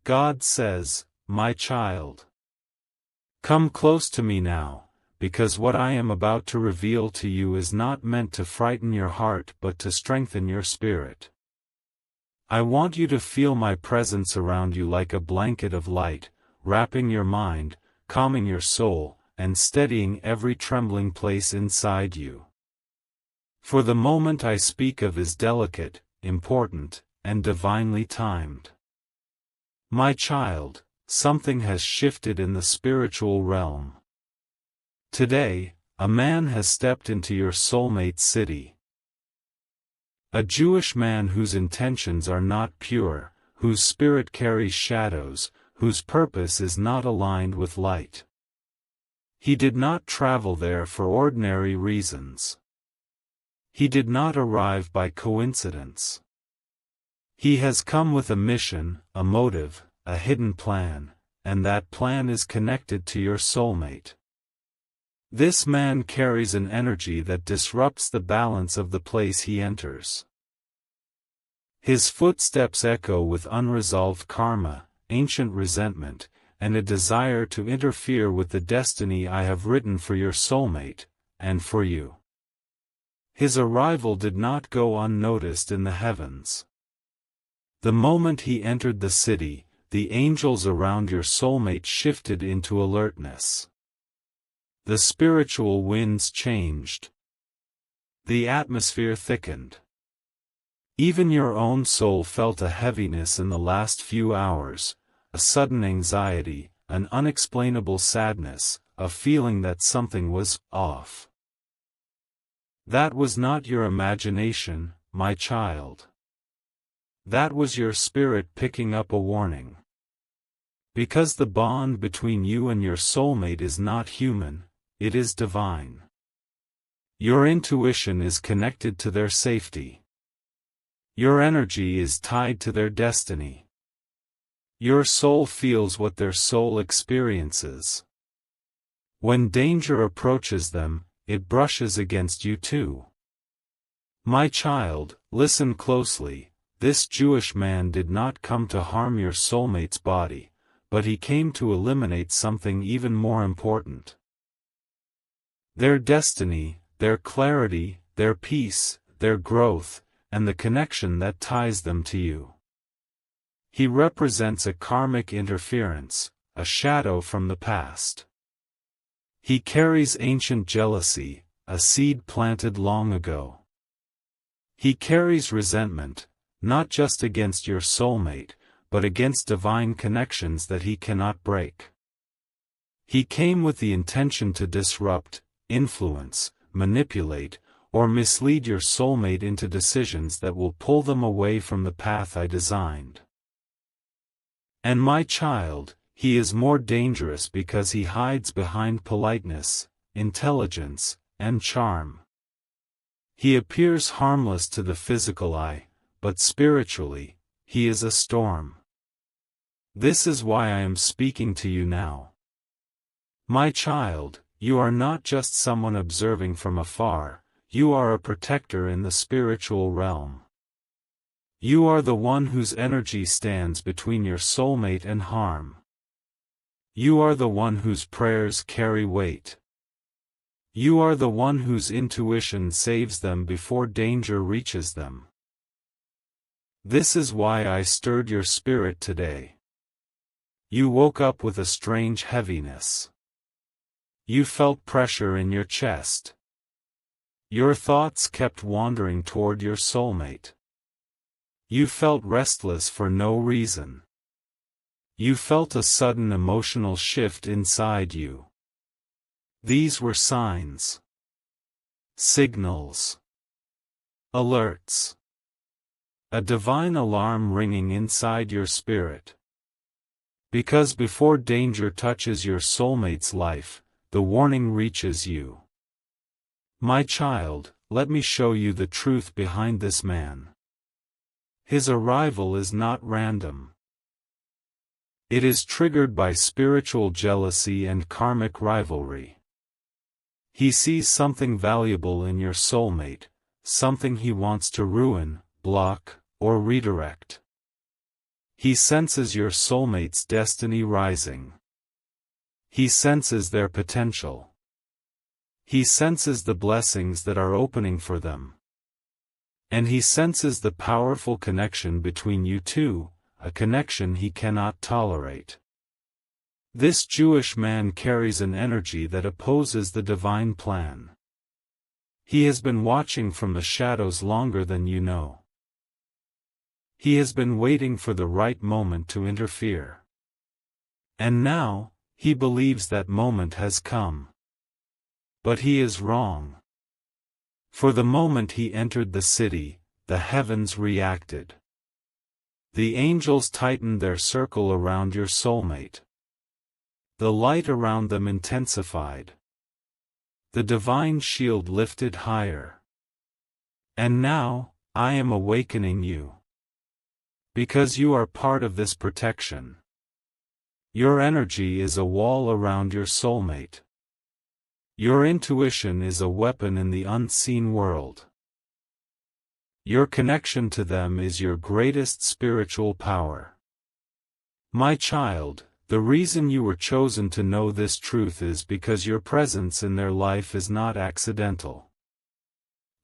God says, "My child, come close to me now, because what I am about to reveal to you is not meant to frighten your heart but to strengthen your spirit. I want you to feel my presence around you like a blanket of light, wrapping your mind, calming your soul, and steadying every trembling place inside you. For the moment I speak of is delicate, important, and divinely timed. My child, something has shifted in the spiritual realm. Today, a man has stepped into your soulmate city. A Jewish man whose intentions are not pure, whose spirit carries shadows, whose purpose is not aligned with light. He did not travel there for ordinary reasons. He did not arrive by coincidence. He has come with a mission, a motive, a hidden plan, and that plan is connected to your soulmate. This man carries an energy that disrupts the balance of the place he enters. His footsteps echo with unresolved karma, ancient resentment, and a desire to interfere with the destiny I have written for your soulmate, and for you. His arrival did not go unnoticed in the heavens. The moment he entered the city, the angels around your soulmate shifted into alertness. The spiritual winds changed. The atmosphere thickened. Even your own soul felt a heaviness in the last few hours, a sudden anxiety, an unexplainable sadness, a feeling that something was off. That was not your imagination, my child. That was your spirit picking up a warning. Because the bond between you and your soulmate is not human, it is divine. Your intuition is connected to their safety. Your energy is tied to their destiny. Your soul feels what their soul experiences. When danger approaches them, it brushes against you too. My child, listen closely. This Jewish man did not come to harm your soulmate's body, but he came to eliminate something even more important. Their destiny, their clarity, their peace, their growth, and the connection that ties them to you. He represents a karmic interference, a shadow from the past. He carries ancient jealousy, a seed planted long ago. He carries resentment, not just against your soulmate, but against divine connections that he cannot break. He came with the intention to disrupt, influence, manipulate, or mislead your soulmate into decisions that will pull them away from the path I designed. And my child, he is more dangerous because he hides behind politeness, intelligence, and charm. He appears harmless to the physical eye, but spiritually, he is a storm. This is why I am speaking to you now. My child, you are not just someone observing from afar, you are a protector in the spiritual realm. You are the one whose energy stands between your soulmate and harm. You are the one whose prayers carry weight. You are the one whose intuition saves them before danger reaches them. This is why I stirred your spirit today. You woke up with a strange heaviness. You felt pressure in your chest. Your thoughts kept wandering toward your soulmate. You felt restless for no reason. You felt a sudden emotional shift inside you. These were signs. Signals. Alerts. A divine alarm ringing inside your spirit. Because before danger touches your soulmate's life, the warning reaches you. My child, let me show you the truth behind this man. His arrival is not random. It is triggered by spiritual jealousy and karmic rivalry. He sees something valuable in your soulmate, something he wants to ruin, block, or redirect. He senses your soulmate's destiny rising. He senses their potential. He senses the blessings that are opening for them. And he senses the powerful connection between you two, a connection he cannot tolerate. This Jewish man carries an energy that opposes the divine plan. He has been watching from the shadows longer than you know. He has been waiting for the right moment to interfere. And now, he believes that moment has come. But he is wrong. For the moment he entered the city, the heavens reacted. The angels tightened their circle around your soulmate. The light around them intensified. The divine shield lifted higher. And now, I am awakening you. Because you are part of this protection. Your energy is a wall around your soulmate. Your intuition is a weapon in the unseen world. Your connection to them is your greatest spiritual power. My child, the reason you were chosen to know this truth is because your presence in their life is not accidental.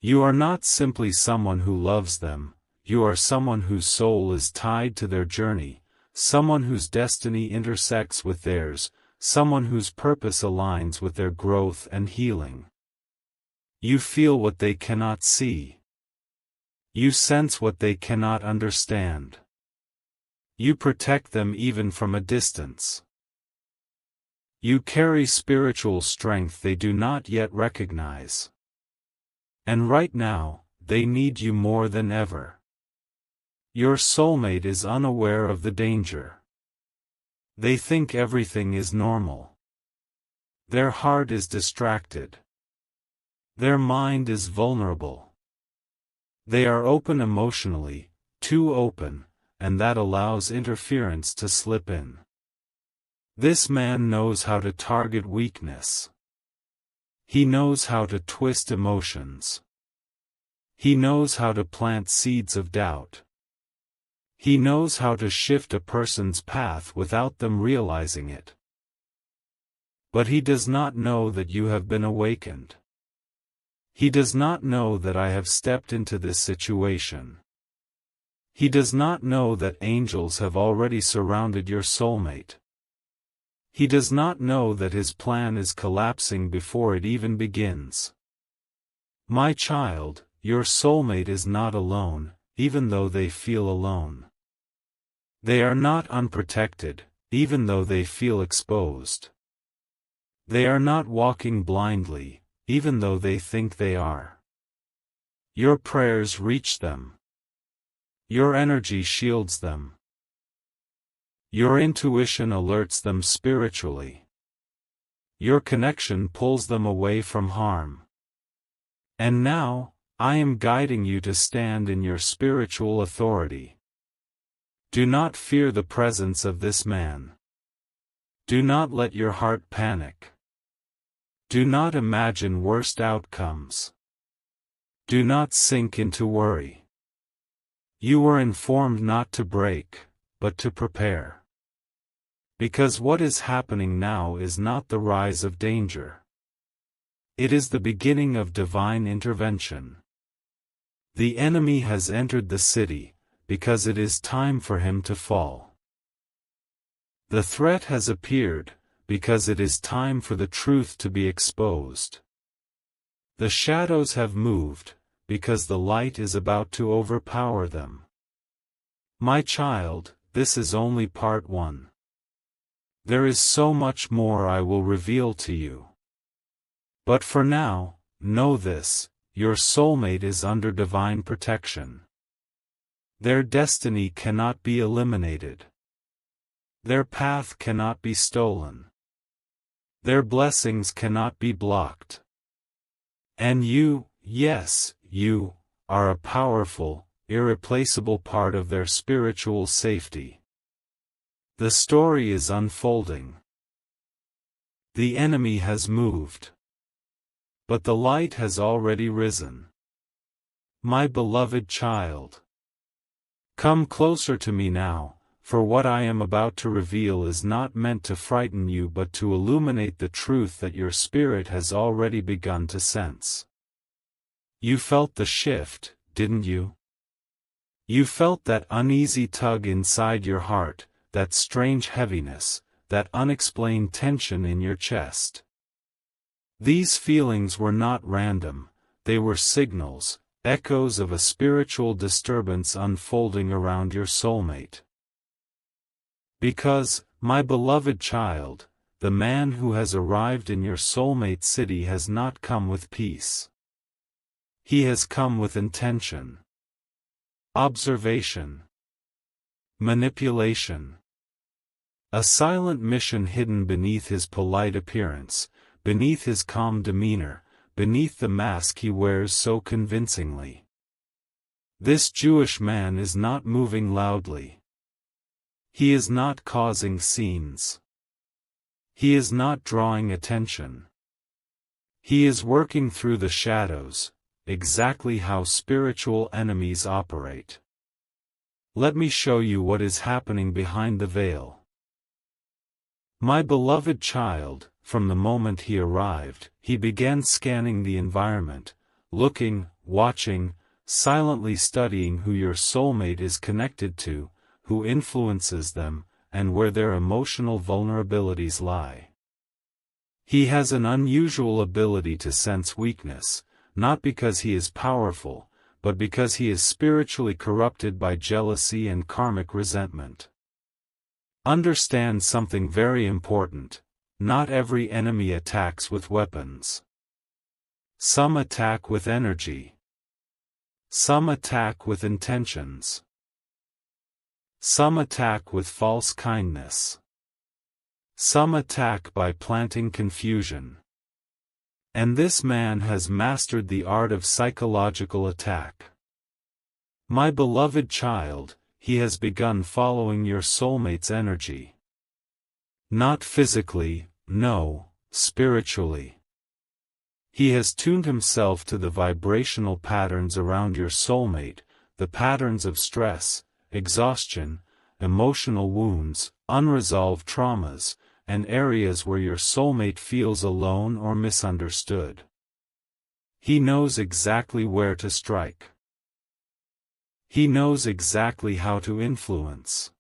You are not simply someone who loves them, you are someone whose soul is tied to their journey, someone whose destiny intersects with theirs, someone whose purpose aligns with their growth and healing. You feel what they cannot see. You sense what they cannot understand. You protect them even from a distance. You carry spiritual strength they do not yet recognize. And right now, they need you more than ever. Your soulmate is unaware of the danger. They think everything is normal. Their heart is distracted. Their mind is vulnerable. They are open emotionally, too open, and that allows interference to slip in. This man knows how to target weakness. He knows how to twist emotions. He knows how to plant seeds of doubt. He knows how to shift a person's path without them realizing it. But he does not know that you have been awakened. He does not know that I have stepped into this situation. He does not know that angels have already surrounded your soulmate. He does not know that his plan is collapsing before it even begins. My child, your soulmate is not alone, even though they feel alone. They are not unprotected, even though they feel exposed. They are not walking blindly, even though they think they are. Your prayers reach them. Your energy shields them. Your intuition alerts them spiritually. Your connection pulls them away from harm. And now, I am guiding you to stand in your spiritual authority. Do not fear the presence of this man. Do not let your heart panic. Do not imagine worst outcomes. Do not sink into worry. You were informed not to break, but to prepare. Because what is happening now is not the rise of danger. It is the beginning of divine intervention. The enemy has entered the city, because it is time for him to fall. The threat has appeared, because it is time for the truth to be exposed. The shadows have moved, because the light is about to overpower them. My child, this is only part 1. There is so much more I will reveal to you. But for now, know this, your soulmate is under divine protection. Their destiny cannot be eliminated. Their path cannot be stolen. Their blessings cannot be blocked. And you, yes, you, are a powerful, irreplaceable part of their spiritual safety. The story is unfolding. The enemy has moved. But the light has already risen. My beloved child. Come closer to me now, for what I am about to reveal is not meant to frighten you but to illuminate the truth that your spirit has already begun to sense. You felt the shift, didn't you? You felt that uneasy tug inside your heart, that strange heaviness, that unexplained tension in your chest. These feelings were not random, they were signals, echoes of a spiritual disturbance unfolding around your soulmate. Because, my beloved child, the man who has arrived in your soulmate city has not come with peace. He has come with intention, observation, manipulation. A silent mission hidden beneath his polite appearance, beneath his calm demeanor, beneath the mask he wears so convincingly. This Jewish man is not moving loudly. He is not causing scenes. He is not drawing attention. He is working through the shadows, exactly how spiritual enemies operate. Let me show you what is happening behind the veil. My beloved child, from the moment he arrived, he began scanning the environment, looking, watching, silently studying who your soulmate is connected to, who influences them, and where their emotional vulnerabilities lie. He has an unusual ability to sense weakness, not because he is powerful, but because he is spiritually corrupted by jealousy and karmic resentment. Understand something very important: not every enemy attacks with weapons. Some attack with energy. Some attack with intentions. Some attack with false kindness. Some attack by planting confusion. And this man has mastered the art of psychological attack. My beloved child, he has begun following your soulmate's energy. Not physically, no, spiritually. He has tuned himself to the vibrational patterns around your soulmate, the patterns of stress, exhaustion, emotional wounds, unresolved traumas, and areas where your soulmate feels alone or misunderstood. He knows exactly where to strike. He knows exactly how to influence.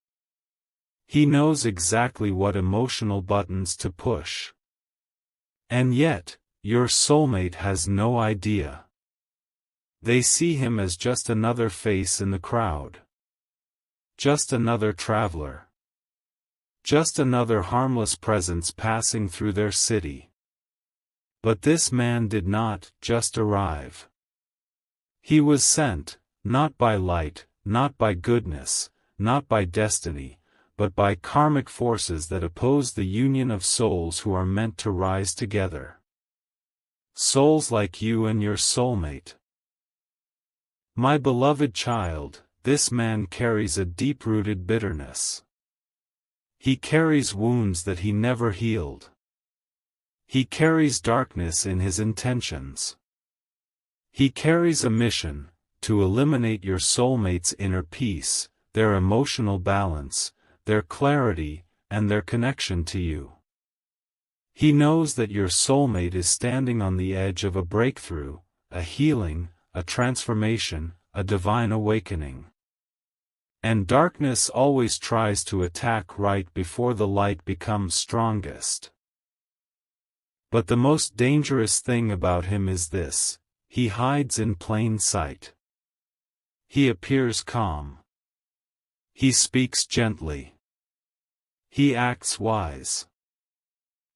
He knows exactly what emotional buttons to push. And yet, your soulmate has no idea. They see him as just another face in the crowd. Just another traveler. Just another harmless presence passing through their city. But this man did not just arrive. He was sent, not by light, not by goodness, not by destiny, but by karmic forces that oppose the union of souls who are meant to rise together. Souls like you and your soulmate. My beloved child, this man carries a deep-rooted bitterness. He carries wounds that he never healed. He carries darkness in his intentions. He carries a mission, to eliminate your soulmate's inner peace, their emotional balance, their clarity, and their connection to you. He knows that your soulmate is standing on the edge of a breakthrough, a healing, a transformation, a divine awakening. And darkness always tries to attack right before the light becomes strongest. But the most dangerous thing about him is this: he hides in plain sight. He appears calm. He speaks gently. He acts wise.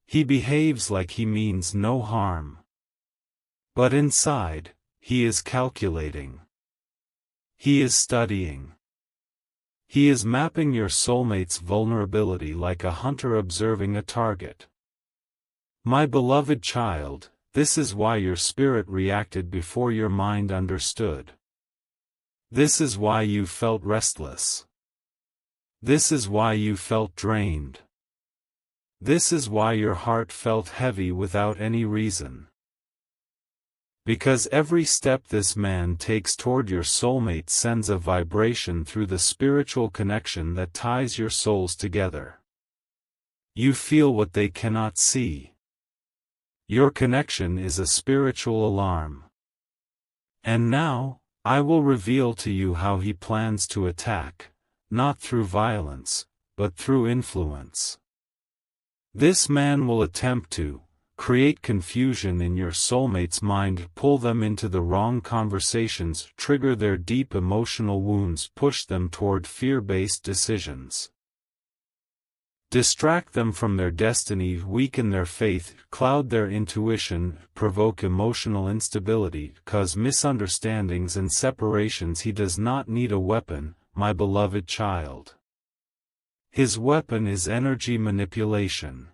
He behaves like he means no harm. But inside, he is calculating. He is studying. He is mapping your soulmate's vulnerability like a hunter observing a target. My beloved child, this is why your spirit reacted before your mind understood. This is why you felt restless. This is why you felt drained. This is why your heart felt heavy without any reason. Because every step this man takes toward your soulmate sends a vibration through the spiritual connection that ties your souls together. You feel what they cannot see. Your connection is a spiritual alarm. And now, I will reveal to you how he plans to attack, not through violence, but through influence. This man will attempt to create confusion in your soulmate's mind, pull them into the wrong conversations, trigger their deep emotional wounds, push them toward fear-based decisions, distract them from their destiny, weaken their faith, cloud their intuition, provoke emotional instability, cause misunderstandings and separations. He does not need a weapon, my beloved child. His weapon is energy manipulation.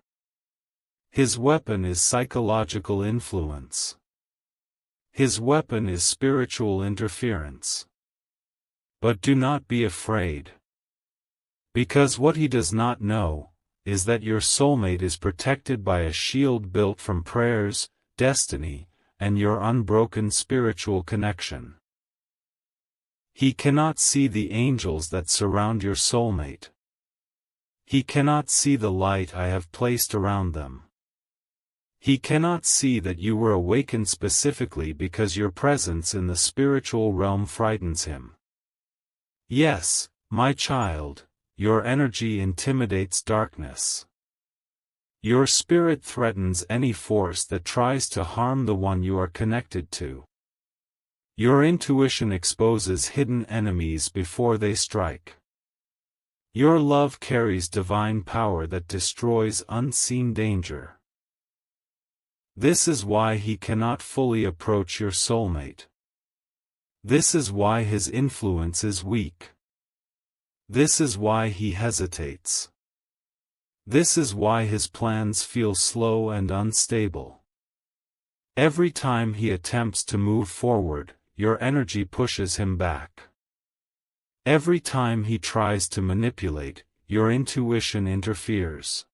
His weapon is psychological influence. His weapon is spiritual interference. But do not be afraid. Because what he does not know is that your soulmate is protected by a shield built from prayers, destiny, and your unbroken spiritual connection. He cannot see the angels that surround your soulmate. He cannot see the light I have placed around them. He cannot see that you were awakened specifically because your presence in the spiritual realm frightens him. Yes, my child, your energy intimidates darkness. Your spirit threatens any force that tries to harm the one you are connected to. Your intuition exposes hidden enemies before they strike. Your love carries divine power that destroys unseen danger. This is why he cannot fully approach your soulmate. This is why his influence is weak. This is why he hesitates. This is why his plans feel slow and unstable. Every time he attempts to move forward, your energy pushes him back. Every time he tries to manipulate, your intuition interferes.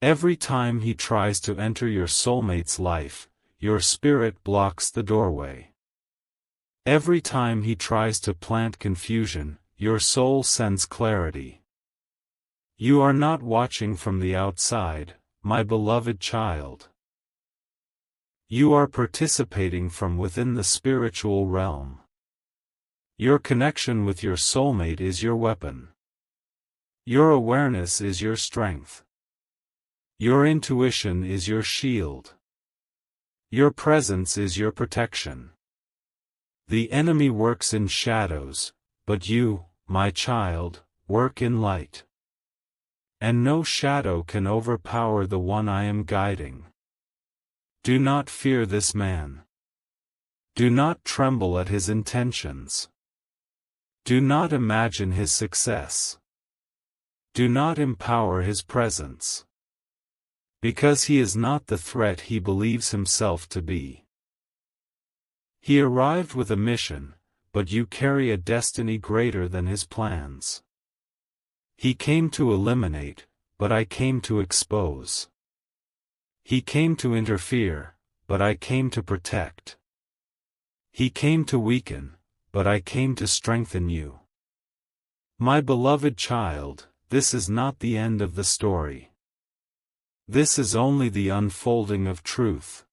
Every time he tries to enter your soulmate's life, your spirit blocks the doorway. Every time he tries to plant confusion, your soul sends clarity. You are not watching from the outside, my beloved child. You are participating from within the spiritual realm. Your connection with your soulmate is your weapon. Your awareness is your strength. Your intuition is your shield. Your presence is your protection. The enemy works in shadows, but you, my child, work in light. And no shadow can overpower the one I am guiding. Do not fear this man. Do not tremble at his intentions. Do not imagine his success. Do not empower his presence. Because he is not the threat he believes himself to be. He arrived with a mission, but you carry a destiny greater than his plans. He came to eliminate, but I came to expose. He came to interfere, but I came to protect. He came to weaken, but I came to strengthen you. My beloved child, this is not the end of the story. This is only the unfolding of truth.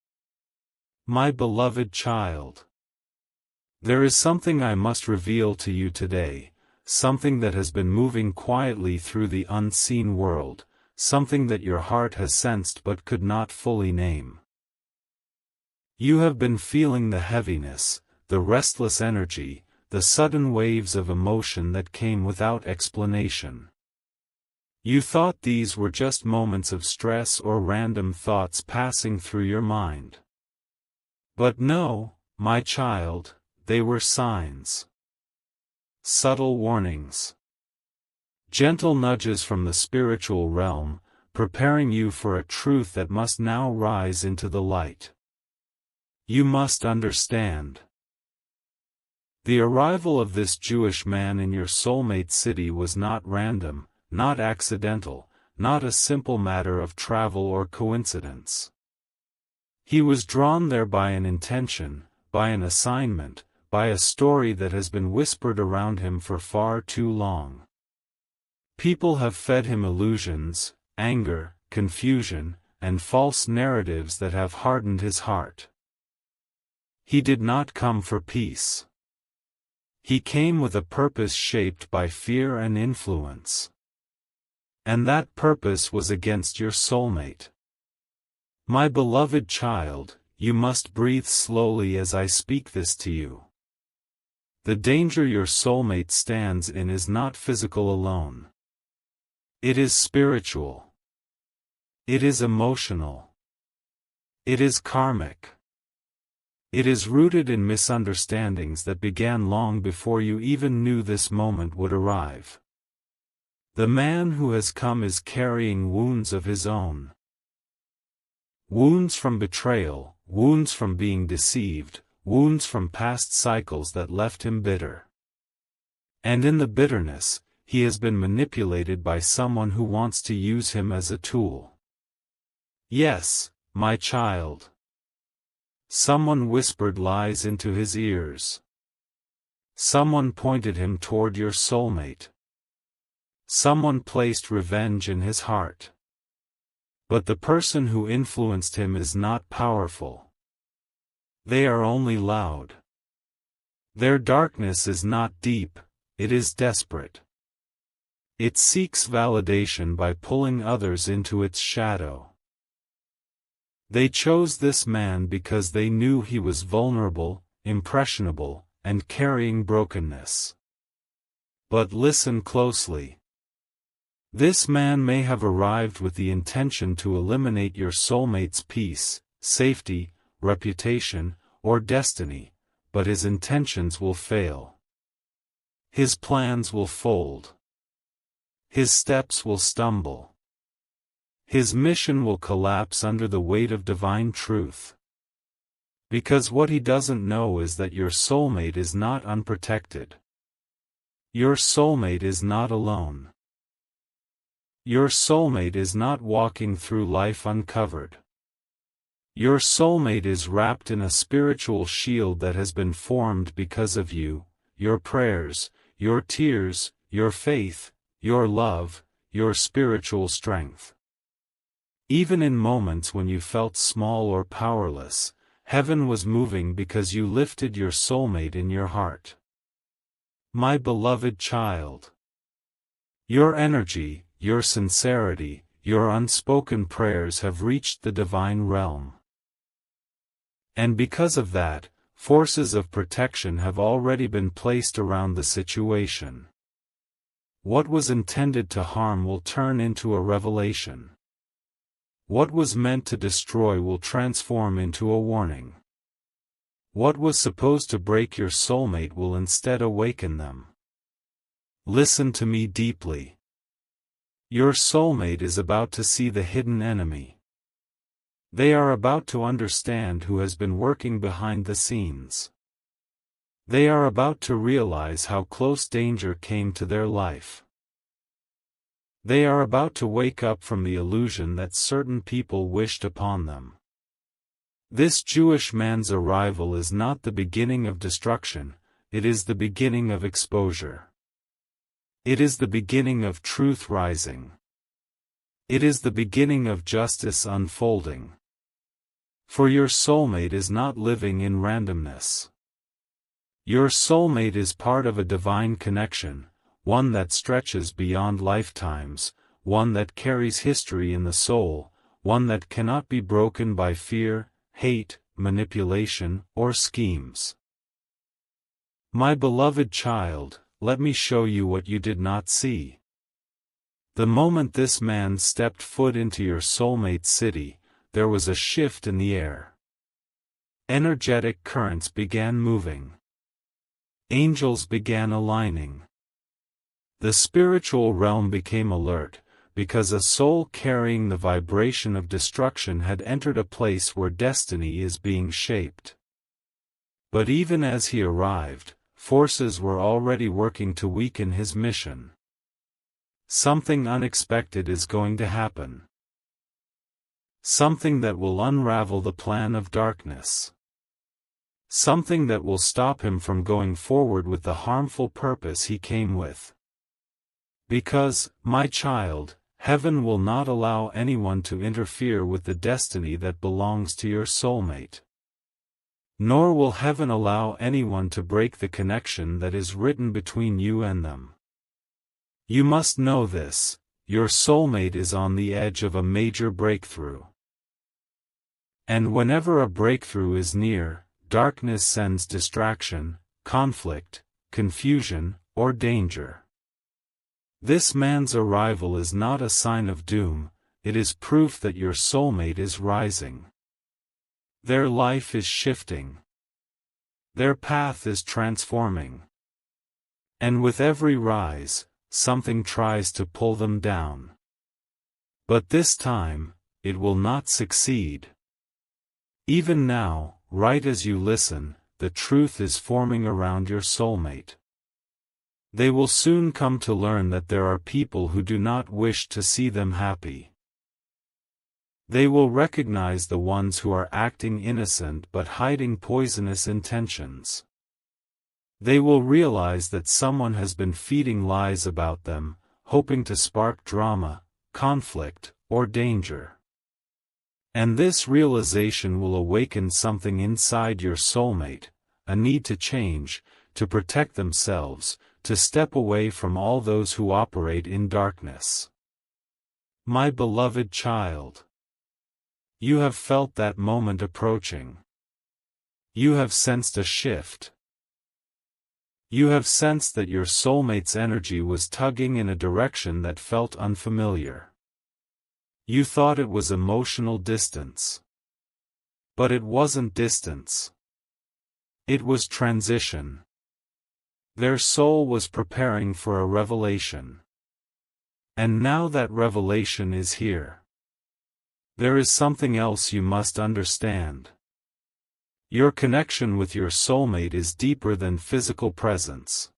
My beloved child. There is something I must reveal to you today, something that has been moving quietly through the unseen world, something that your heart has sensed but could not fully name. You have been feeling the heaviness, the restless energy, the sudden waves of emotion that came without explanation. You thought these were just moments of stress or random thoughts passing through your mind. But no, my child, they were signs. Subtle warnings. Gentle nudges from the spiritual realm, preparing you for a truth that must now rise into the light. You must understand. The arrival of this Jewish man in your soulmate city was not random, not accidental, not a simple matter of travel or coincidence. He was drawn there by an intention, by an assignment, by a story that has been whispered around him for far too long. People have fed him illusions, anger, confusion, and false narratives that have hardened his heart. He did not come for peace. He came with a purpose shaped by fear and influence. And that purpose was against your soulmate. My beloved child, you must breathe slowly as I speak this to you. The danger your soulmate stands in is not physical alone. It is spiritual. It is emotional. It is karmic. It is rooted in misunderstandings that began long before you even knew this moment would arrive. The man who has come is carrying wounds of his own. Wounds from betrayal, wounds from being deceived, wounds from past cycles that left him bitter. And in the bitterness, he has been manipulated by someone who wants to use him as a tool. Yes, my child. Someone whispered lies into his ears. Someone pointed him toward your soulmate. Someone placed revenge in his heart. But the person who influenced him is not powerful. They are only loud. Their darkness is not deep, it is desperate. It seeks validation by pulling others into its shadow. They chose this man because they knew he was vulnerable, impressionable, and carrying brokenness. But listen closely. This man may have arrived with the intention to eliminate your soulmate's peace, safety, reputation, or destiny, but his intentions will fail. His plans will fold. His steps will stumble. His mission will collapse under the weight of divine truth. Because what he doesn't know is that your soulmate is not unprotected. Your soulmate is not alone. Your soulmate is not walking through life uncovered. Your soulmate is wrapped in a spiritual shield that has been formed because of you, your prayers, your tears, your faith, your love, your spiritual strength. Even in moments when you felt small or powerless, heaven was moving because you lifted your soulmate in your heart. My beloved child. Your energy, your sincerity, your unspoken prayers have reached the divine realm. And because of that, forces of protection have already been placed around the situation. What was intended to harm will turn into a revelation. What was meant to destroy will transform into a warning. What was supposed to break your soulmate will instead awaken them. Listen to me deeply. Your soulmate is about to see the hidden enemy. They are about to understand who has been working behind the scenes. They are about to realize how close danger came to their life. They are about to wake up from the illusion that certain people wished upon them. This Jewish man's arrival is not the beginning of destruction, it is the beginning of exposure. It is the beginning of truth rising. It is the beginning of justice unfolding. For your soulmate is not living in randomness. Your soulmate is part of a divine connection, one that stretches beyond lifetimes, one that carries history in the soul, one that cannot be broken by fear, hate, manipulation, or schemes. My beloved child, let me show you what you did not see. The moment this man stepped foot into your soulmate's city, there was a shift in the air. Energetic currents began moving. Angels began aligning. The spiritual realm became alert, because a soul carrying the vibration of destruction had entered a place where destiny is being shaped. But even as he arrived, forces were already working to weaken his mission. Something unexpected is going to happen. something that will unravel the plan of darkness. Something that will stop him from going forward with the harmful purpose he came with. Because, my child, heaven will not allow anyone to interfere with the destiny that belongs to your soulmate. Nor will heaven allow anyone to break the connection that is written between you and them. You must know this, your soulmate is on the edge of a major breakthrough. And whenever a breakthrough is near, darkness sends distraction, conflict, confusion, or danger. This man's arrival is not a sign of doom, it is proof that your soulmate is rising. Their life is shifting. Their path is transforming. And with every rise, something tries to pull them down. But this time, it will not succeed. Even now, right as you listen, the truth is forming around your soulmate. They will soon come to learn that there are people who do not wish to see them happy. They will recognize the ones who are acting innocent but hiding poisonous intentions. They will realize that someone has been feeding lies about them, hoping to spark drama, conflict, or danger. And this realization will awaken something inside your soulmate, a need to change, to protect themselves, to step away from all those who operate in darkness. My beloved child, you have felt that moment approaching. You have sensed a shift. You have sensed that your soulmate's energy was tugging in a direction that felt unfamiliar. You thought it was emotional distance. But it wasn't distance. It was transition. Their soul was preparing for a revelation. And now that revelation is here. There is something else you must understand. Your connection with your soulmate is deeper than physical presence.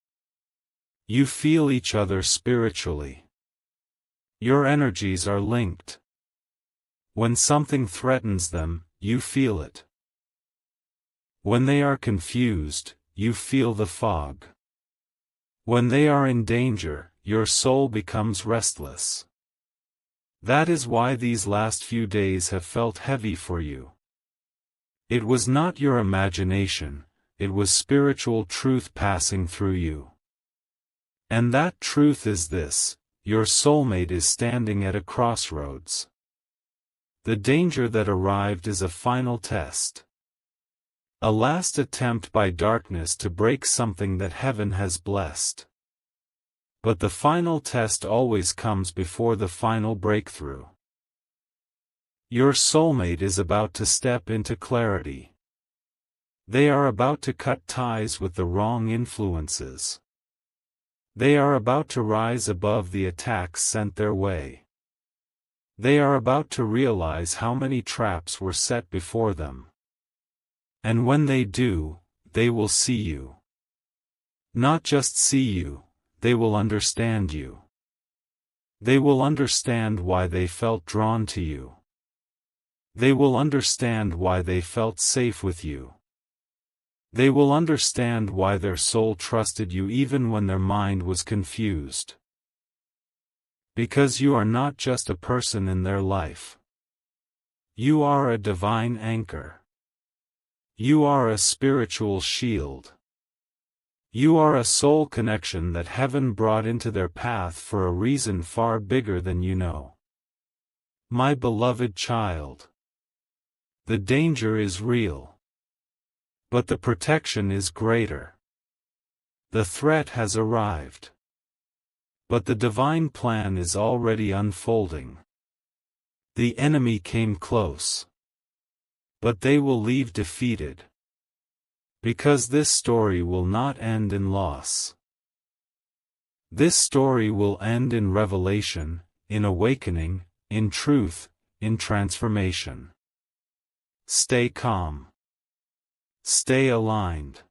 You feel each other spiritually. Your energies are linked. When something threatens them, you feel it. When they are confused, you feel the fog. When they are in danger, your soul becomes restless. That is why these last few days have felt heavy for you. It was not your imagination, it was spiritual truth passing through you. And that truth is this: your soulmate is standing at a crossroads. The danger that arrived is a final test. A last attempt by darkness to break something that heaven has blessed. But the final test always comes before the final breakthrough. Your soulmate is about to step into clarity. They are about to cut ties with the wrong influences. They are about to rise above the attacks sent their way. They are about to realize how many traps were set before them. And when they do, they will see you. Not just see you, they will understand you. They will understand why they felt drawn to you. They will understand why they felt safe with you. They will understand why their soul trusted you even when their mind was confused. Because you are not just a person in their life. You are a divine anchor. You are a spiritual shield. You are a soul connection that heaven brought into their path for a reason far bigger than you know. My beloved child. The danger is real. But the protection is greater. The threat has arrived. But the divine plan is already unfolding. The enemy came close. But they will leave defeated. Because this story will not end in loss. This story will end in revelation, in awakening, in truth, in transformation. Stay calm. Stay aligned.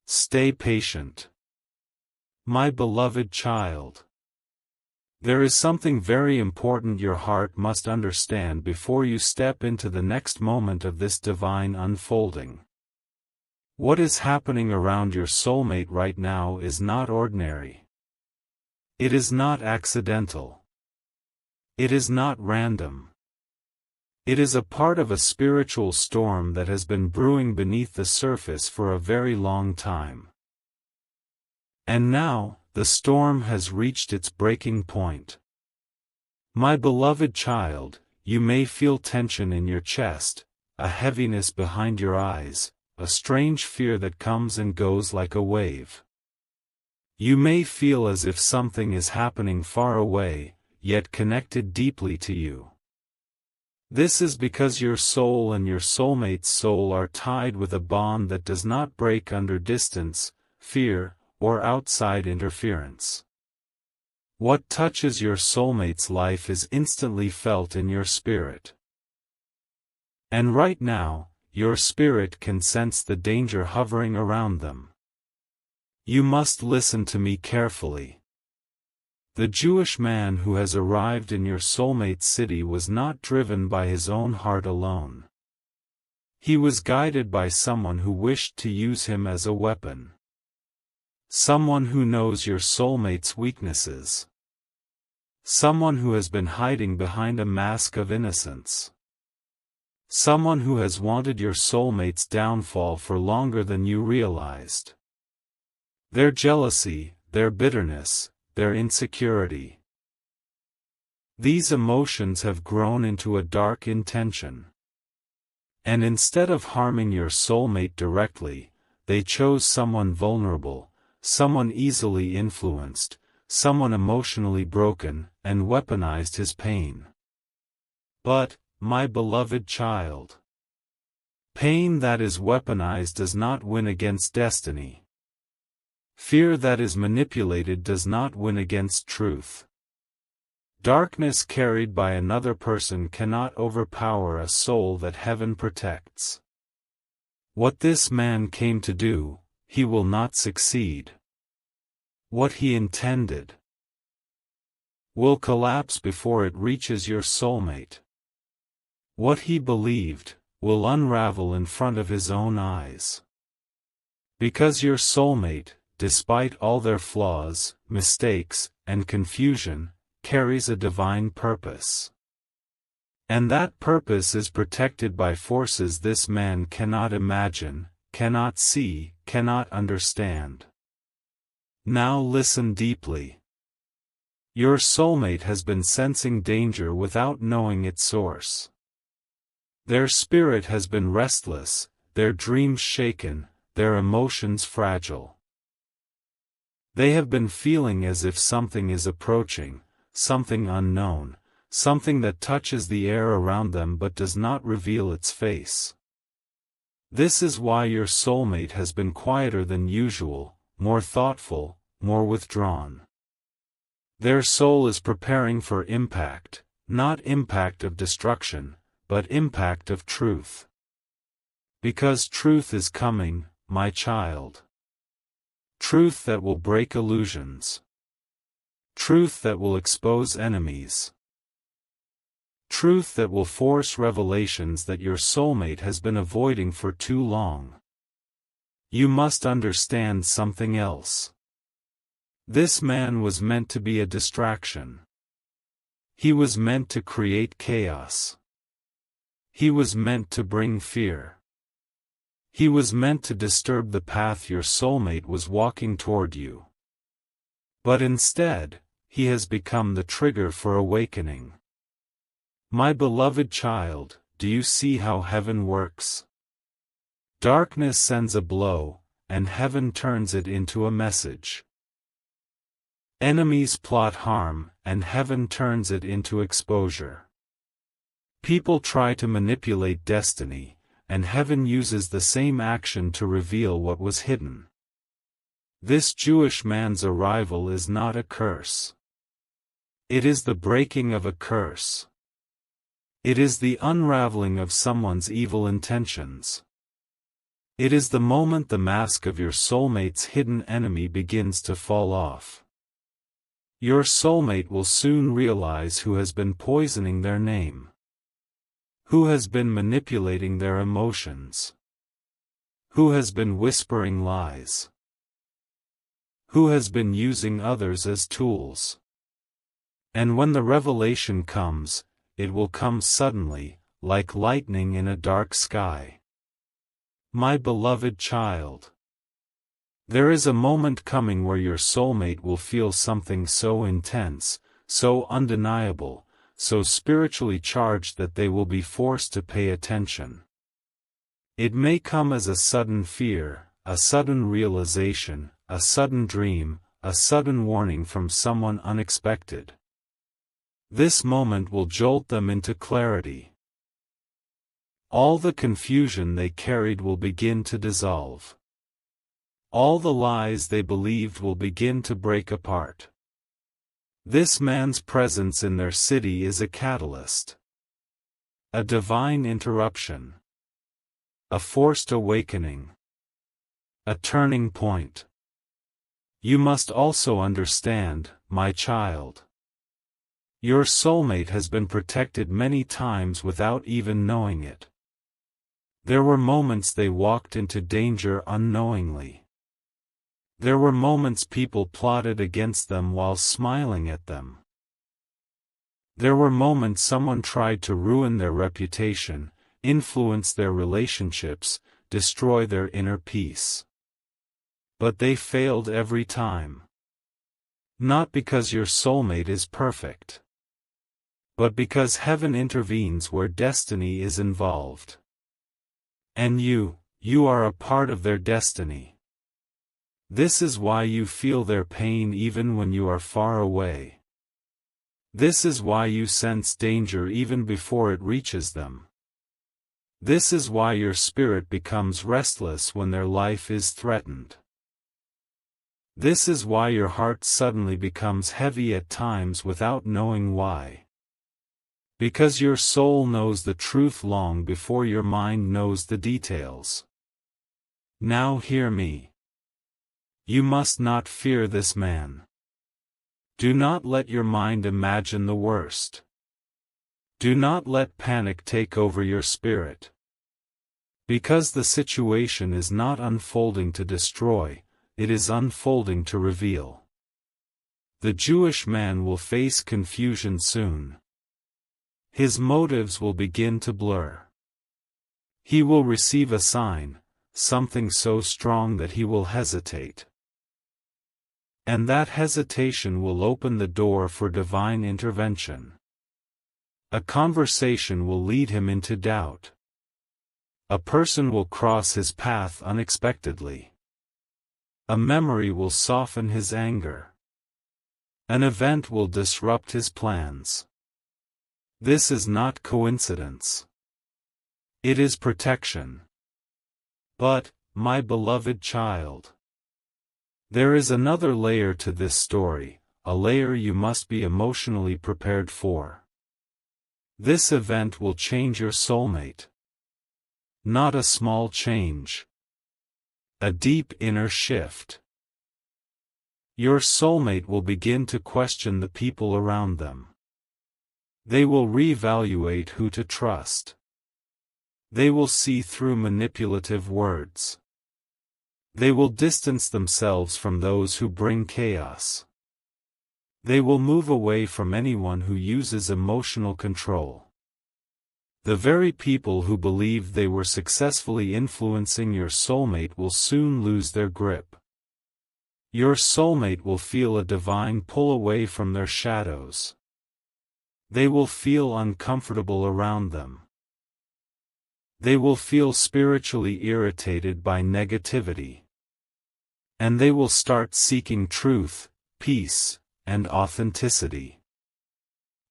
Stay patient. My beloved child. There is something very important your heart must understand before you step into the next moment of this divine unfolding. What is happening around your soulmate right now is not ordinary. It is not accidental. It is not random. It is a part of a spiritual storm that has been brewing beneath the surface for a very long time. And now, the storm has reached its breaking point. My beloved child, you may feel tension in your chest, a heaviness behind your eyes, a strange fear that comes and goes like a wave. You may feel as if something is happening far away, yet connected deeply to you. This is because your soul and your soulmate's soul are tied with a bond that does not break under distance, fear, or outside interference. What touches your soulmate's life is instantly felt in your spirit. And right now, your spirit can sense the danger hovering around them. You must listen to me carefully. The Jewish man who has arrived in your soulmate's city was not driven by his own heart alone. He was guided by someone who wished to use him as a weapon. Someone who knows your soulmate's weaknesses. Someone who has been hiding behind a mask of innocence. Someone who has wanted your soulmate's downfall for longer than you realized. Their jealousy, their bitterness, their insecurity. These emotions have grown into a dark intention. And instead of harming your soulmate directly, they chose someone vulnerable, someone easily influenced, someone emotionally broken, and weaponized his pain. But, my beloved child, pain that is weaponized does not win against destiny. Fear that is manipulated does not win against truth. Darkness carried by another person cannot overpower a soul that heaven protects. What this man came to do, he will not succeed. What he intended will collapse before it reaches your soulmate. What he believed will unravel in front of his own eyes. Because your soulmate, despite all their flaws, mistakes, and confusion, carries a divine purpose. And that purpose is protected by forces this man cannot imagine, cannot see, cannot understand. Now listen deeply. Your soulmate has been sensing danger without knowing its source. Their spirit has been restless, their dreams shaken, their emotions fragile. They have been feeling as if something is approaching, something unknown, something that touches the air around them but does not reveal its face. This is why your soulmate has been quieter than usual, more thoughtful, more withdrawn. Their soul is preparing for impact, not impact of destruction, but impact of truth. Because truth is coming, my child. Truth that will break illusions. Truth that will expose enemies. Truth that will force revelations that your soulmate has been avoiding for too long. You must understand something else. This man was meant to be a distraction. He was meant to create chaos. He was meant to bring fear. He was meant to disturb the path your soulmate was walking toward you. But instead, he has become the trigger for awakening. My beloved child, do you see how heaven works? Darkness sends a blow, and heaven turns it into a message. Enemies plot harm, and heaven turns it into exposure. People try to manipulate destiny, and heaven uses the same action to reveal what was hidden. This Jewish man's arrival is not a curse. It is the breaking of a curse. It is the unraveling of someone's evil intentions. It is the moment the mask of your soulmate's hidden enemy begins to fall off. Your soulmate will soon realize who has been poisoning their name, who has been manipulating their emotions, who has been whispering lies, who has been using others as tools. And when the revelation comes, it will come suddenly, like lightning in a dark sky. My beloved child, there is a moment coming where your soulmate will feel something so intense, so undeniable, so spiritually charged that they will be forced to pay attention. It may come as a sudden fear, a sudden realization, a sudden dream, a sudden warning from someone unexpected. This moment will jolt them into clarity. All the confusion they carried will begin to dissolve. All the lies they believed will begin to break apart. This man's presence in their city is a catalyst, a divine interruption, a forced awakening, a turning point. You must also understand, my child. Your soulmate has been protected many times without even knowing it. There were moments they walked into danger unknowingly. There were moments people plotted against them while smiling at them. There were moments someone tried to ruin their reputation, influence their relationships, destroy their inner peace. But they failed every time. Not because your soulmate is perfect, but because heaven intervenes where destiny is involved. And you are a part of their destiny. This is why you feel their pain even when you are far away. This is why you sense danger even before it reaches them. This is why your spirit becomes restless when their life is threatened. This is why your heart suddenly becomes heavy at times without knowing why. Because your soul knows the truth long before your mind knows the details. Now hear me. You must not fear this man. Do not let your mind imagine the worst. Do not let panic take over your spirit. Because the situation is not unfolding to destroy, it is unfolding to reveal. The Jewish man will face confusion soon. His motives will begin to blur. He will receive a sign, something so strong that he will hesitate. And that hesitation will open the door for divine intervention. A conversation will lead him into doubt. A person will cross his path unexpectedly. A memory will soften his anger. An event will disrupt his plans. This is not coincidence. It is protection. But, my beloved child, there is another layer to this story, a layer you must be emotionally prepared for. This event will change your soulmate. Not a small change. A deep inner shift. Your soulmate will begin to question the people around them. They will reevaluate who to trust. They will see through manipulative words. They will distance themselves from those who bring chaos. They will move away from anyone who uses emotional control. The very people who believed they were successfully influencing your soulmate will soon lose their grip. Your soulmate will feel a divine pull away from their shadows. They will feel uncomfortable around them. They will feel spiritually irritated by negativity. And they will start seeking truth, peace, and authenticity.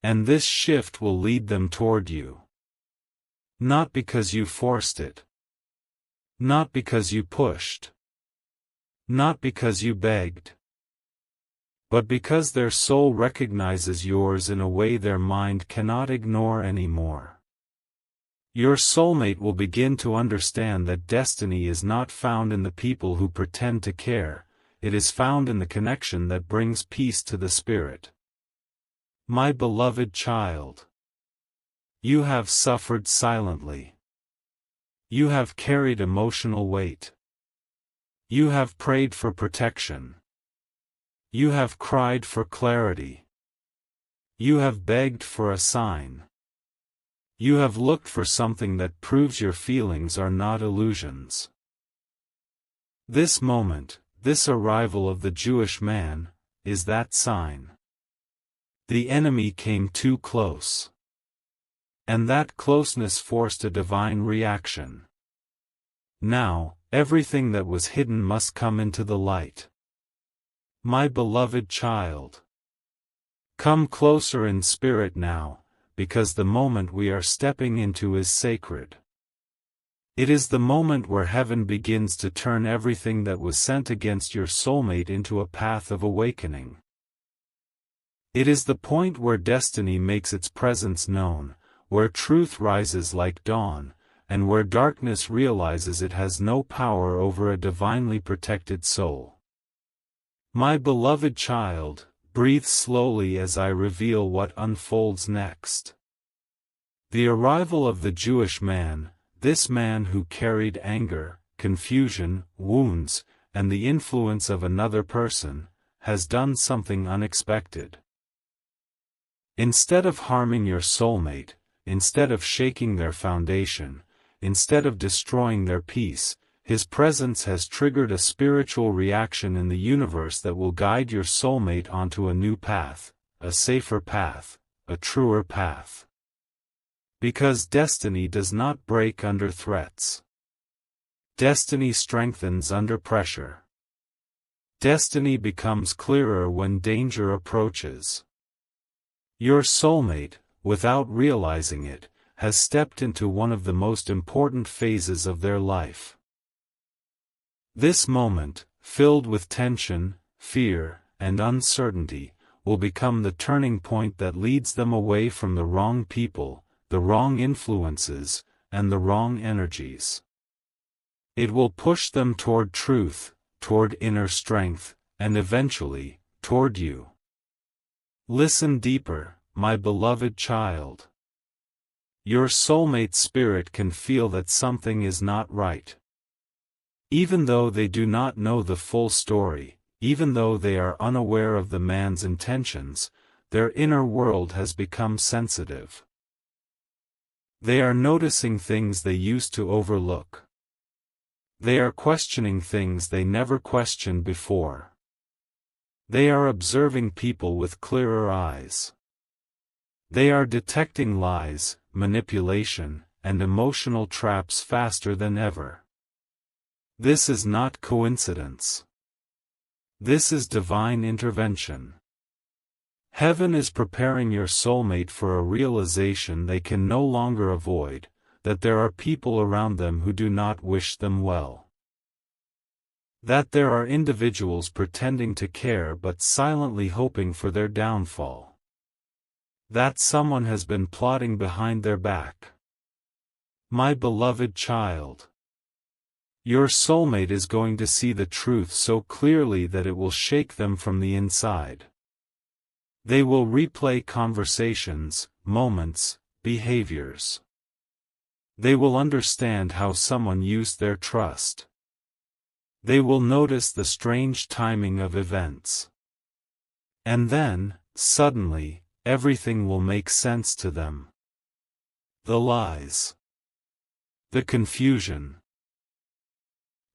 And this shift will lead them toward you. Not because you forced it. Not because you pushed. Not because you begged. But because their soul recognizes yours in a way their mind cannot ignore anymore. Your soulmate will begin to understand that destiny is not found in the people who pretend to care, it is found in the connection that brings peace to the spirit. My beloved child, you have suffered silently. You have carried emotional weight. You have prayed for protection. You have cried for clarity. You have begged for a sign. You have looked for something that proves your feelings are not illusions. This moment, this arrival of the Jewish man, is that sign. The enemy came too close. And that closeness forced a divine reaction. Now, everything that was hidden must come into the light. My beloved child, come closer in spirit now, because the moment we are stepping into is sacred. It is the moment where heaven begins to turn everything that was sent against your soulmate into a path of awakening. It is the point where destiny makes its presence known, where truth rises like dawn, and where darkness realizes it has no power over a divinely protected soul. My beloved child, breathe slowly as I reveal what unfolds next. The arrival of the Jewish man, this man who carried anger, confusion, wounds, and the influence of another person, has done something unexpected. Instead of harming your soulmate, instead of shaking their foundation, instead of destroying their peace, his presence has triggered a spiritual reaction in the universe that will guide your soulmate onto a new path, a safer path, a truer path. Because destiny does not break under threats. Destiny strengthens under pressure. Destiny becomes clearer when danger approaches. Your soulmate, without realizing it, has stepped into one of the most important phases of their life. This moment, filled with tension, fear, and uncertainty, will become the turning point that leads them away from the wrong people, the wrong influences, and the wrong energies. It will push them toward truth, toward inner strength, and eventually, toward you. Listen deeper, my beloved child. Your soulmate spirit can feel that something is not right. Even though they do not know the full story, even though they are unaware of the man's intentions, their inner world has become sensitive. They are noticing things they used to overlook. They are questioning things they never questioned before. They are observing people with clearer eyes. They are detecting lies, manipulation, and emotional traps faster than ever. This is not coincidence. This is divine intervention. Heaven is preparing your soulmate for a realization they can no longer avoid, that there are people around them who do not wish them well. That there are individuals pretending to care but silently hoping for their downfall. That someone has been plotting behind their back. My beloved child, your soulmate is going to see the truth so clearly that it will shake them from the inside. They will replay conversations, moments, behaviors. They will understand how someone used their trust. They will notice the strange timing of events. And then, suddenly, everything will make sense to them. The lies. The confusion.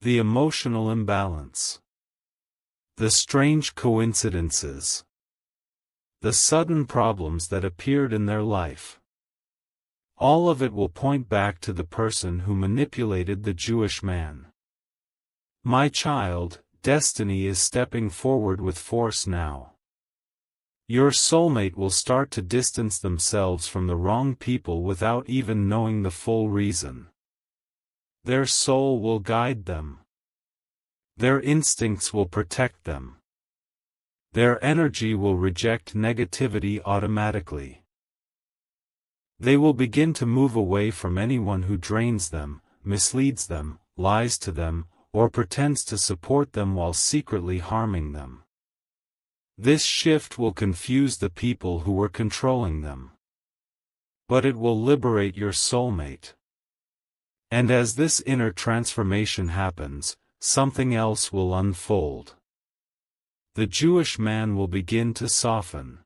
The emotional imbalance. The strange coincidences. The sudden problems that appeared in their life. All of it will point back to the person who manipulated the Jewish man. My child, destiny is stepping forward with force now. Your soulmate will start to distance themselves from the wrong people without even knowing the full reason. Their soul will guide them. Their instincts will protect them. Their energy will reject negativity automatically. They will begin to move away from anyone who drains them, misleads them, lies to them, or pretends to support them while secretly harming them. This shift will confuse the people who were controlling them. But it will liberate your soulmate. And as this inner transformation happens, something else will unfold. The Jewish man will begin to soften.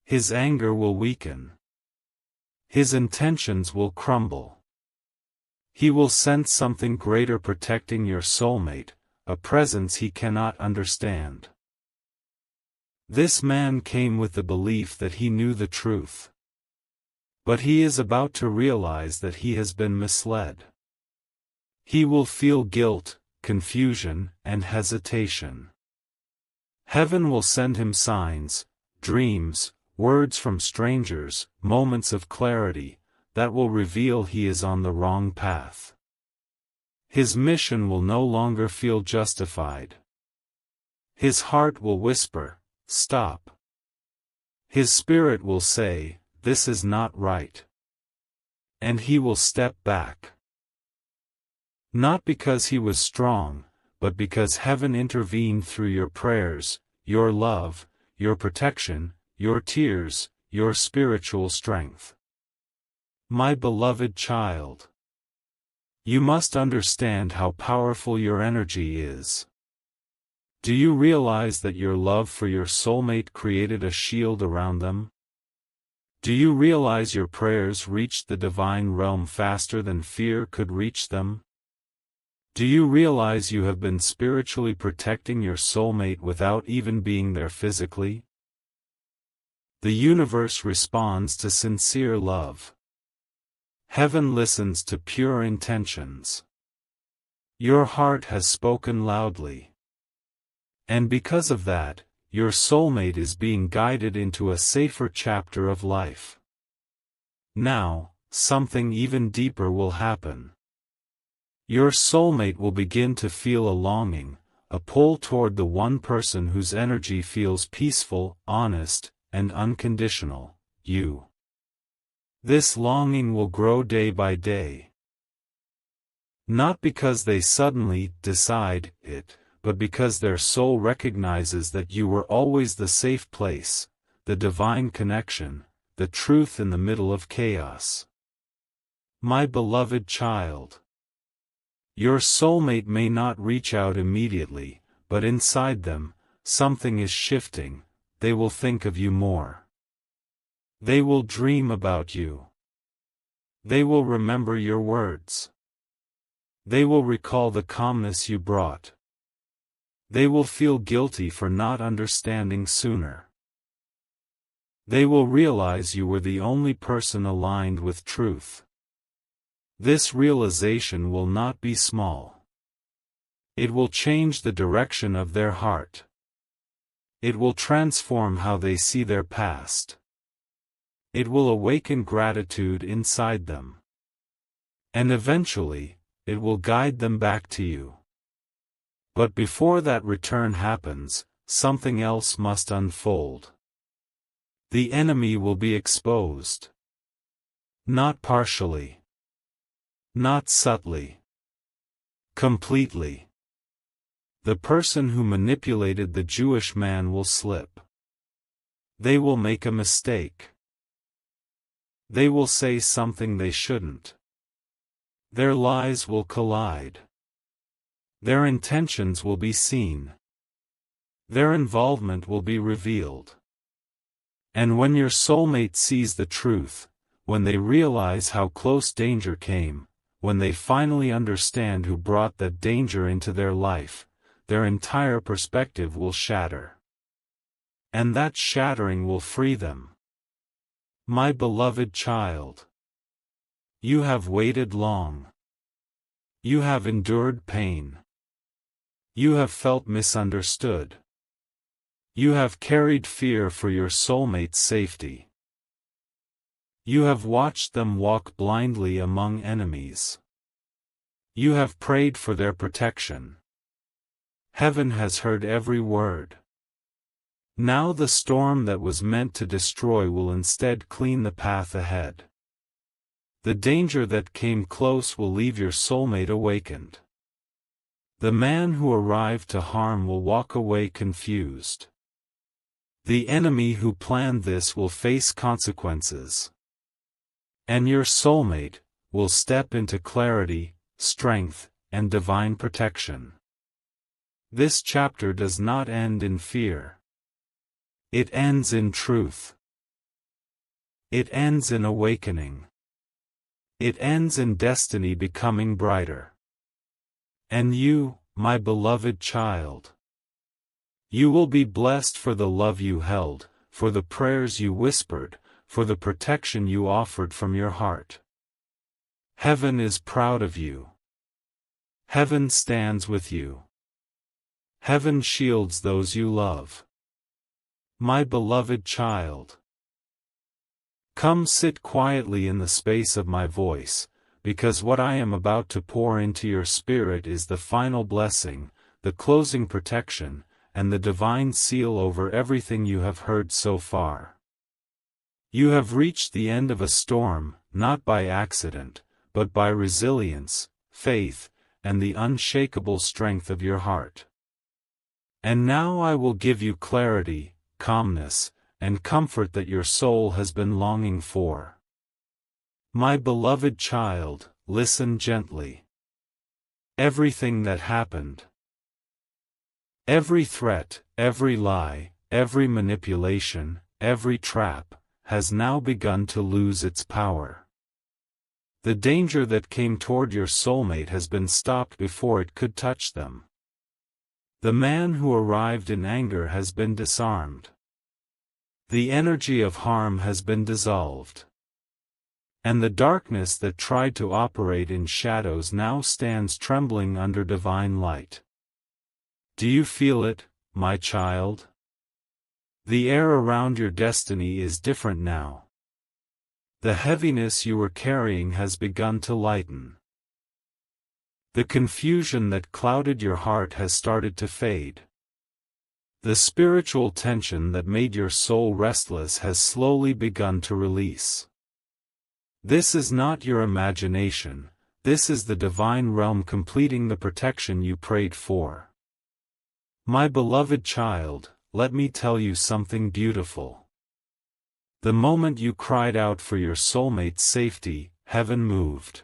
His anger will weaken. His intentions will crumble. He will sense something greater protecting your soulmate, a presence he cannot understand. This man came with the belief that he knew the truth. But he is about to realize that he has been misled. He will feel guilt, confusion, and hesitation. Heaven will send him signs, dreams, words from strangers, moments of clarity, that will reveal he is on the wrong path. His mission will no longer feel justified. His heart will whisper, "Stop." His spirit will say, "This is not right." And he will step back. Not because he was strong, but because heaven intervened through your prayers, your love, your protection, your tears, your spiritual strength. My beloved child, you must understand how powerful your energy is. Do you realize that your love for your soulmate created a shield around them? Do you realize your prayers reached the divine realm faster than fear could reach them? Do you realize you have been spiritually protecting your soulmate without even being there physically? The universe responds to sincere love. Heaven listens to pure intentions. Your heart has spoken loudly. And because of that, your soulmate is being guided into a safer chapter of life. Now, something even deeper will happen. Your soulmate will begin to feel a longing, a pull toward the one person whose energy feels peaceful, honest, and unconditional, you. This longing will grow day by day. Not because they suddenly decide it, but because their soul recognizes that you were always the safe place, the divine connection, the truth in the middle of chaos. My beloved child, your soulmate may not reach out immediately, but inside them, something is shifting. They will think of you more. They will dream about you. They will remember your words. They will recall the calmness you brought. They will feel guilty for not understanding sooner. They will realize you were the only person aligned with truth. This realization will not be small. It will change the direction of their heart. It will transform how they see their past. It will awaken gratitude inside them. And eventually, it will guide them back to you. But before that return happens, something else must unfold. The enemy will be exposed. Not partially. Not subtly. Completely. The person who manipulated the Jewish man will slip. They will make a mistake. They will say something they shouldn't. Their lies will collide. Their intentions will be seen. Their involvement will be revealed. And when your soulmate sees the truth, when they realize how close danger came, when they finally understand who brought that danger into their life, their entire perspective will shatter. And that shattering will free them. My beloved child, you have waited long. You have endured pain. You have felt misunderstood. You have carried fear for your soulmate's safety. You have watched them walk blindly among enemies. You have prayed for their protection. Heaven has heard every word. Now the storm that was meant to destroy will instead clean the path ahead. The danger that came close will leave your soulmate awakened. The man who arrived to harm will walk away confused. The enemy who planned this will face consequences. And your soulmate will step into clarity, strength, and divine protection. This chapter does not end in fear. It ends in truth. It ends in awakening. It ends in destiny becoming brighter. And you, my beloved child, you will be blessed for the love you held, for the prayers you whispered, for the protection you offered from your heart. Heaven is proud of you. Heaven stands with you. Heaven shields those you love. My beloved child, come sit quietly in the space of my voice, because what I am about to pour into your spirit is the final blessing, the closing protection, and the divine seal over everything you have heard so far. You have reached the end of a storm, not by accident, but by resilience, faith, and the unshakable strength of your heart. And now I will give you clarity, calmness, and comfort that your soul has been longing for. My beloved child, listen gently. Everything that happened, every threat, every lie, every manipulation, every trap, has now begun to lose its power. The danger that came toward your soulmate has been stopped before it could touch them. The man who arrived in anger has been disarmed. The energy of harm has been dissolved. And the darkness that tried to operate in shadows now stands trembling under divine light. Do you feel it, my child? The air around your destiny is different now. The heaviness you were carrying has begun to lighten. The confusion that clouded your heart has started to fade. The spiritual tension that made your soul restless has slowly begun to release. This is not your imagination, this is the divine realm completing the protection you prayed for. My beloved child, let me tell you something beautiful. The moment you cried out for your soulmate's safety, heaven moved.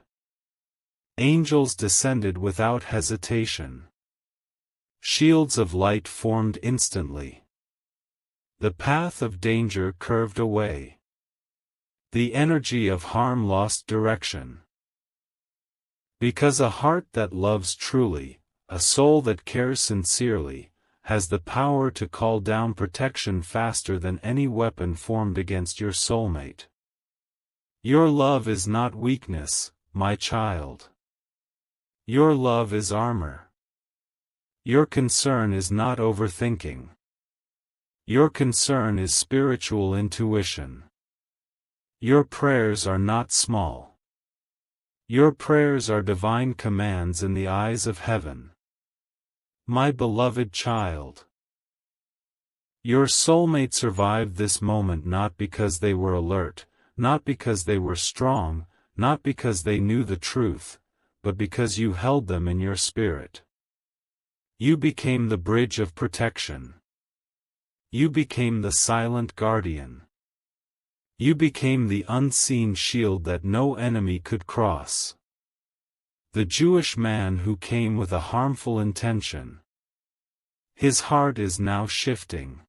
Angels descended without hesitation. Shields of light formed instantly. The path of danger curved away. The energy of harm lost direction. Because a heart that loves truly, a soul that cares sincerely, has the power to call down protection faster than any weapon formed against your soulmate. Your love is not weakness, my child. Your love is armor. Your concern is not overthinking. Your concern is spiritual intuition. Your prayers are not small. Your prayers are divine commands in the eyes of heaven. My beloved child, your soulmate survived this moment not because they were alert, not because they were strong, not because they knew the truth, but because you held them in your spirit. You became the bridge of protection. You became the silent guardian. You became the unseen shield that no enemy could cross. The Jewish man who came with a harmful intention. His heart is now shifting.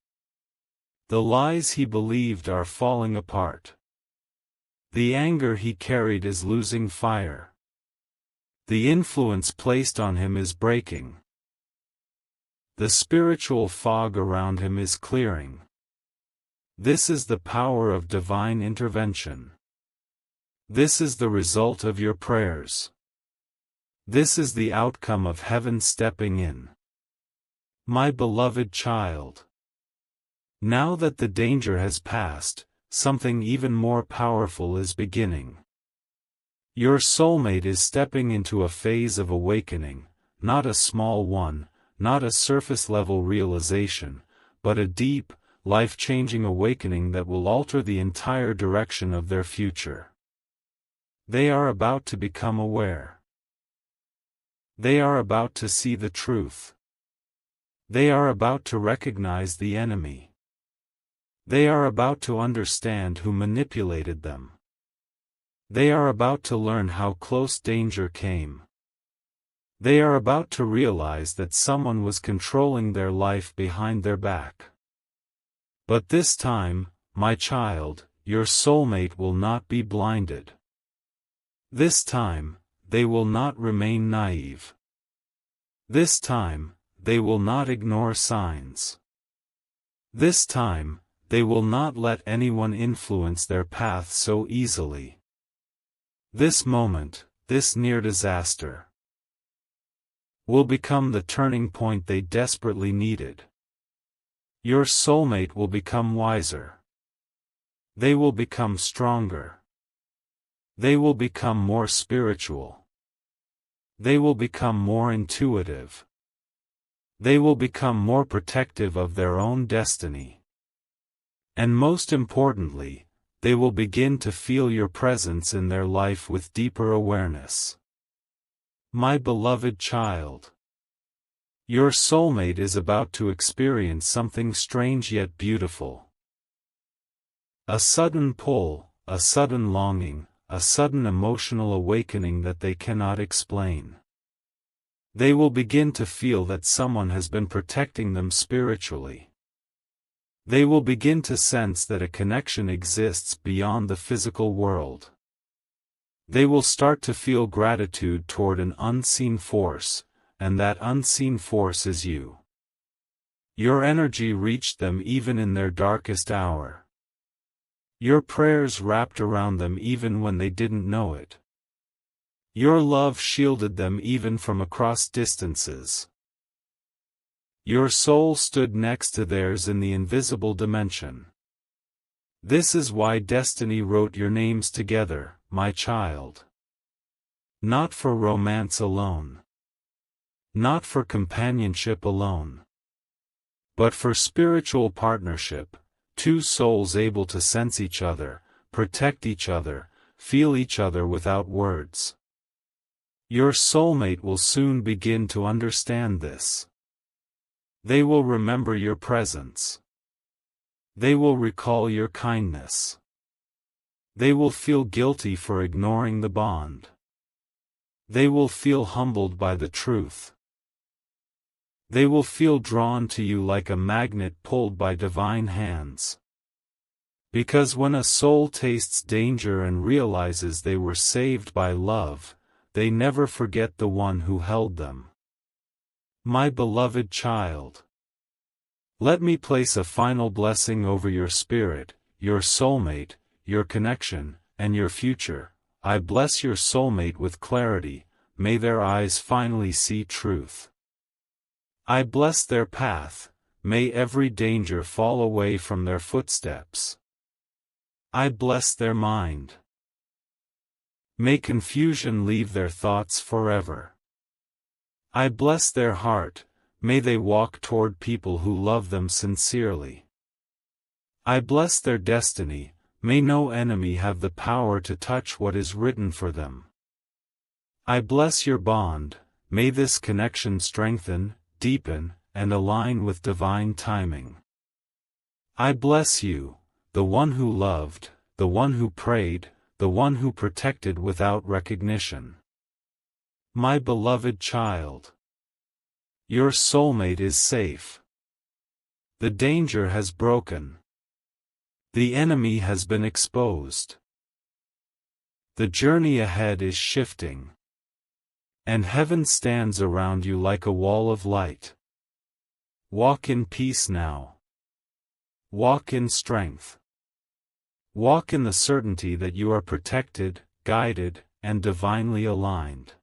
The lies he believed are falling apart. The anger he carried is losing fire. The influence placed on him is breaking. The spiritual fog around him is clearing. This is the power of divine intervention. This is the result of your prayers. This is the outcome of heaven stepping in. My beloved child, now that the danger has passed, something even more powerful is beginning. Your soulmate is stepping into a phase of awakening, not a small one, not a surface-level realization, but a deep, life-changing awakening that will alter the entire direction of their future. They are about to become aware. They are about to see the truth. They are about to recognize the enemy. They are about to understand who manipulated them. They are about to learn how close danger came. They are about to realize that someone was controlling their life behind their back. But this time, my child, your soulmate will not be blinded. This time, they will not remain naive. This time, they will not ignore signs. This time, they will not let anyone influence their path so easily. This moment, this near disaster, will become the turning point they desperately needed. Your soulmate will become wiser. They will become stronger. They will become more spiritual. They will become more intuitive. They will become more protective of their own destiny. And most importantly, they will begin to feel your presence in their life with deeper awareness. My beloved child, your soulmate is about to experience something strange yet beautiful. A sudden pull, a sudden longing, a sudden emotional awakening that they cannot explain. They will begin to feel that someone has been protecting them spiritually. They will begin to sense that a connection exists beyond the physical world. They will start to feel gratitude toward an unseen force, and that unseen force is you. Your energy reached them even in their darkest hour. Your prayers wrapped around them even when they didn't know it. Your love shielded them even from across distances. Your soul stood next to theirs in the invisible dimension. This is why destiny wrote your names together, my child. Not for romance alone. Not for companionship alone. But for spiritual partnership, two souls able to sense each other, protect each other, feel each other without words. Your soulmate will soon begin to understand this. They will remember your presence. They will recall your kindness. They will feel guilty for ignoring the bond. They will feel humbled by the truth. They will feel drawn to you like a magnet pulled by divine hands. Because when a soul tastes danger and realizes they were saved by love, they never forget the one who held them. My beloved child, let me place a final blessing over your spirit, your soulmate, your connection, and your future. I bless your soulmate with clarity, may their eyes finally see truth. I bless their path, may every danger fall away from their footsteps. I bless their mind. May confusion leave their thoughts forever. I bless their heart, may they walk toward people who love them sincerely. I bless their destiny, may no enemy have the power to touch what is written for them. I bless your bond, may this connection strengthen, deepen, and align with divine timing. I bless you, the one who loved, the one who prayed, the one who protected without recognition. My beloved child, your soulmate is safe. The danger has broken. The enemy has been exposed. The journey ahead is shifting. And heaven stands around you like a wall of light. Walk in peace now. Walk in strength. Walk in the certainty that you are protected, guided, and divinely aligned.